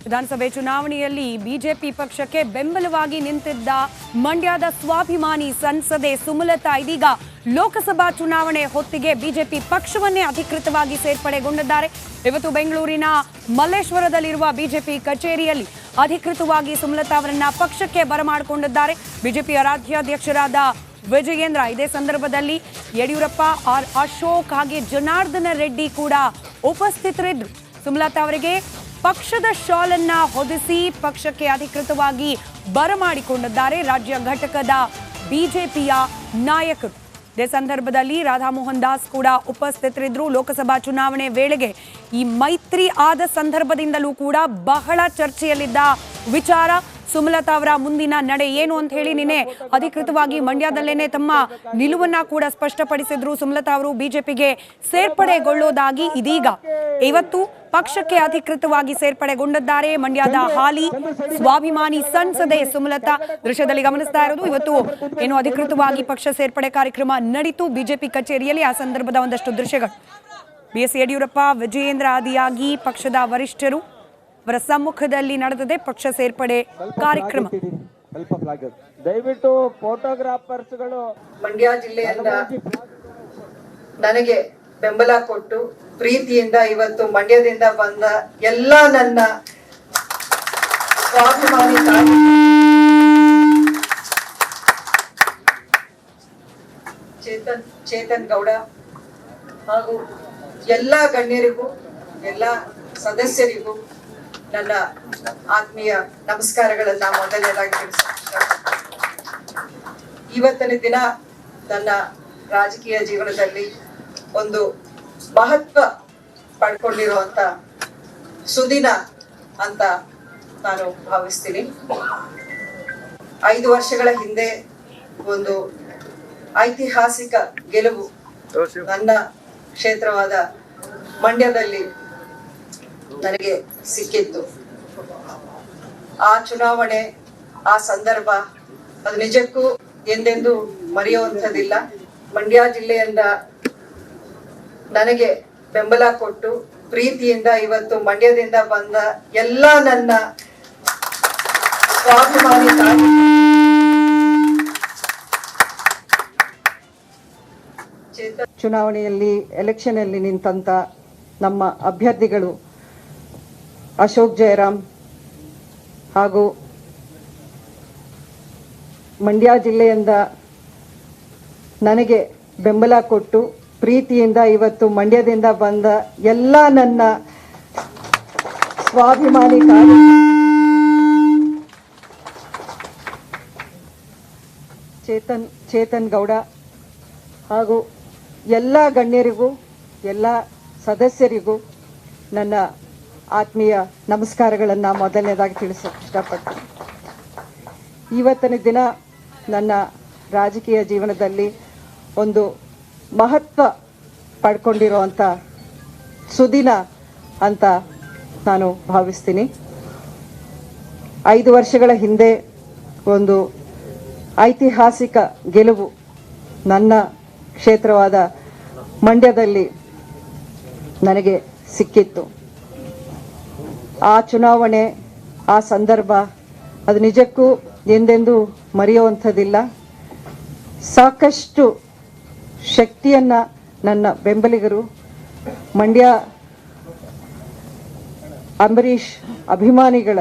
ವಿಧಾನಸಭೆ ಚುನಾವಣೆಯಲ್ಲಿ ಬಿಜೆಪಿ ಪಕ್ಷಕ್ಕೆ ಬೆಂಬಲವಾಗಿ ನಿಂತಿದ್ದ ಮಂಡ್ಯದ ಸ್ವಾಭಿಮಾನಿ ಸಂಸದೆ ಸುಮಲತಾ ಇದೀಗ ಲೋಕಸಭಾ ಚುನಾವಣೆ ಹೊತ್ತಿಗೆ ಬಿಜೆಪಿ ಪಕ್ಷವನ್ನೇ ಅಧಿಕೃತವಾಗಿ ಸೇರ್ಪಡೆಗೊಂಡಿದ್ದಾರೆ. ಇವತ್ತು ಬೆಂಗಳೂರಿನ ಮಲ್ಲೇಶ್ವರದಲ್ಲಿರುವ ಬಿಜೆಪಿ ಕಚೇರಿಯಲ್ಲಿ ಅಧಿಕೃತವಾಗಿ ಸುಮಲತಾ ಅವರನ್ನ ಪಕ್ಷಕ್ಕೆ ಬರಮಾಡಿಕೊಂಡಿದ್ದಾರೆ. ಬಿಜೆಪಿಯ ರಾಜ್ಯಾಧ್ಯಕ್ಷರಾದ ವಿಜಯೇಂದ್ರ ಇದೇ ಸಂದರ್ಭದಲ್ಲಿ ಯಡಿಯೂರಪ್ಪ, ಅಶೋಕ್ ಹಾಗೆ ಜನಾರ್ದನ ರೆಡ್ಡಿ ಕೂಡ ಉಪಸ್ಥಿತರಿದ್ದರು. ಸುಮಲತಾ ಅವರಿಗೆ ಪಕ್ಷದ ಶಾಲನ್ನ ಹೊದಿಸಿ ಪಕ್ಷಕ್ಕೆ ಅಧಿಕೃತವಾಗಿ ಬರಮಾಡಿಕೊಂಡಿದ್ದಾರೆ ರಾಜ್ಯ ಘಟಕದ ಬಿಜೆಪಿಯ ನಾಯಕರು. ಇದೇ ಸಂದರ್ಭದಲ್ಲಿ ರಾಧಾಮೋಹನ್ ದಾಸ್ ಕೂಡ ಉಪಸ್ಥಿತರಿದ್ದರು. ಲೋಕಸಭಾ ಚುನಾವಣೆ ವೇಳೆಗೆ ಈ ಮೈತ್ರಿ ಆದ ಸಂದರ್ಭದಿಂದಲೂ ಕೂಡ ಬಹಳ ಚರ್ಚೆಯಲ್ಲಿದ್ದ ವಿಚಾರ ಸುಮಲತಾ ಅವರ ಮುಂದಿನ ನಡೆ ಏನು ಅಂತ ಹೇಳಿ ನಿನ್ನೆ ಅಧಿಕೃತವಾಗಿ ಮಂಡ್ಯದಲ್ಲೇನೆ ತಮ್ಮ ನಿಲುವನ್ನ ಕೂಡ ಸ್ಪಷ್ಟಪಡಿಸಿದ್ರು. ಸುಮಲತಾ ಅವರು ಬಿಜೆಪಿಗೆ ಸೇರ್ಪಡೆಗೊಳ್ಳೋದಾಗಿ ಇದೀಗ ಇವತ್ತು ಪಕ್ಷಕ್ಕೆ ಅಧಿಕೃತವಾಗಿ ಸೇರ್ಪಡೆಗೊಂಡಿದ್ದಾರೆ. ಮಂಡ್ಯದ ಹಾಲಿ ಸ್ವಾಭಿಮಾನಿ ಸಂಸದೆ ಸುಮಲತಾ ದೃಶ್ಯದಲ್ಲಿ ಗಮನಿಸ್ತಾ ಇರೋದು. ಇವತ್ತು ಏನು ಅಧಿಕೃತವಾಗಿ ಪಕ್ಷ ಸೇರ್ಪಡೆ ಕಾರ್ಯಕ್ರಮ ನಡೀತು ಬಿಜೆಪಿ ಕಚೇರಿಯಲ್ಲಿ. ಆ ಸಂದರ್ಭದ ಒಂದಷ್ಟು ದೃಶ್ಯಗಳು. ಬಿಎಸ್ ಯಡಿಯೂರಪ್ಪ, ವಿಜಯೇಂದ್ರ ಆದಿಯಾಗಿ ಪಕ್ಷದ ವರಿಷ್ಠರು ಅವರ ಸಮ್ಮುಖದಲ್ಲಿ ನಡೆದಿದೆ ಪಕ್ಷ ಸೇರ್ಪಡೆ ಕಾರ್ಯಕ್ರಮ. ದಯವಿಟ್ಟು ಫೋಟೋಗ್ರಾಫರ್ಸ್ಗಳು ಮಂಡ್ಯ ಜಿಲ್ಲೆಯಿಂದ ನನಗೆ ಬೆಂಬಲ ಕೊಟ್ಟು ಪ್ರೀತಿಯಿಂದ ಇವತ್ತು ಮಂಡ್ಯದಿಂದ ಬಂದ ಎಲ್ಲ ನನ್ನ ಸ್ವಾಭಿಮಾನಿ ಚೇತನ್ ಗೌಡ ಹಾಗೂ ಎಲ್ಲ ಗಣ್ಯರಿಗೂ ಎಲ್ಲ ಸದಸ್ಯರಿಗೂ ನನ್ನ ಆತ್ಮೀಯ ನಮಸ್ಕಾರಗಳನ್ನ ಮೊದಲನೇದಾಗಿ ತಿಳಿಸ್ತೀನಿ. ಇವತ್ತಿನ ದಿನ ನನ್ನ ರಾಜಕೀಯ ಜೀವನದಲ್ಲಿ ಒಂದು ಮಹತ್ವ ಪಡ್ಕೊಂಡಿರುವಂತ ಸುದಿನ ಅಂತ ನಾನು ಭಾವಿಸ್ತೀನಿ. 5 ವರ್ಷಗಳ ಹಿಂದೆ ಒಂದು ಐತಿಹಾಸಿಕ ಗೆಲುವು ನನ್ನ ಕ್ಷೇತ್ರವಾದ ಮಂಡ್ಯದಲ್ಲಿ ನನಗೆ ಸಿಕ್ಕಿತ್ತು. ಆ ಚುನಾವಣೆ, ಆ ಸಂದರ್ಭ ಅದು ನಿಜಕ್ಕೂ ಎಂದೆಂದೂ ಮರೆಯುವಂಥದ್ದಿಲ್ಲ. ಮಂಡ್ಯ ಜಿಲ್ಲೆಯಿಂದ ನನಗೆ ಬೆಂಬಲ ಕೊಟ್ಟು ಪ್ರೀತಿಯಿಂದ ಇವತ್ತು ಮಂಡ್ಯದಿಂದ ಬಂದ ಎಲ್ಲ ನನ್ನ ಸ್ವಾಭಿಮಾನಿ ಚುನಾವಣೆಯಲ್ಲಿ ಎಲೆಕ್ಷನ್ ಅಲ್ಲಿ ನಿಂತಂತ ನಮ್ಮ ಅಭ್ಯರ್ಥಿಗಳು ಅಶೋಕ್ ಜಯರಾಮ್ ಹಾಗೂ ಮಂಡ್ಯ ಜಿಲ್ಲೆಯಿಂದ ನನಗೆ ಬೆಂಬಲ ಕೊಟ್ಟು ಪ್ರೀತಿಯಿಂದ ಇವತ್ತು ಮಂಡ್ಯದಿಂದ ಬಂದ ಎಲ್ಲ ನನ್ನ ಸ್ವಾಭಿಮಾನಿ ಚೇತನ್ ಗೌಡ ಹಾಗೂ ಎಲ್ಲ ಗಣ್ಯರಿಗೂ ಎಲ್ಲ ಸದಸ್ಯರಿಗೂ ನನ್ನ ಆತ್ಮೀಯ ನಮಸ್ಕಾರಗಳನ್ನು ಮೊದಲನೇದಾಗಿ ತಿಳಿಸೋಕೆ ಇಷ್ಟಪಡ್ತೀನಿ. ಇವತ್ತಿನ ದಿನ ನನ್ನ ರಾಜಕೀಯ ಜೀವನದಲ್ಲಿ ಒಂದು ಮಹತ್ವ ಪಡ್ಕೊಂಡಿರುವಂಥ ಸುದಿನ ಅಂತ ನಾನು ಭಾವಿಸ್ತೀನಿ. 5 ವರ್ಷಗಳ ಹಿಂದೆ ಒಂದು ಐತಿಹಾಸಿಕ ಗೆಲುವು ನನ್ನ ಕ್ಷೇತ್ರವಾದ ಮಂಡ್ಯದಲ್ಲಿ ನನಗೆ ಸಿಕ್ಕಿತ್ತು. ಆ ಚುನಾವಣೆ, ಆ ಸಂದರ್ಭ ಅದು ನಿಜಕ್ಕೂ ಎಂದೆಂದೂ ಮರೆಯುವಂಥದ್ದಿಲ್ಲ. ಸಾಕಷ್ಟು ಶಕ್ತಿಯನ್ನ ನನ್ನ ಬೆಂಬಲಿಗರು, ಮಂಡ್ಯ ಅಂಬರೀಷ್ ಅಭಿಮಾನಿಗಳ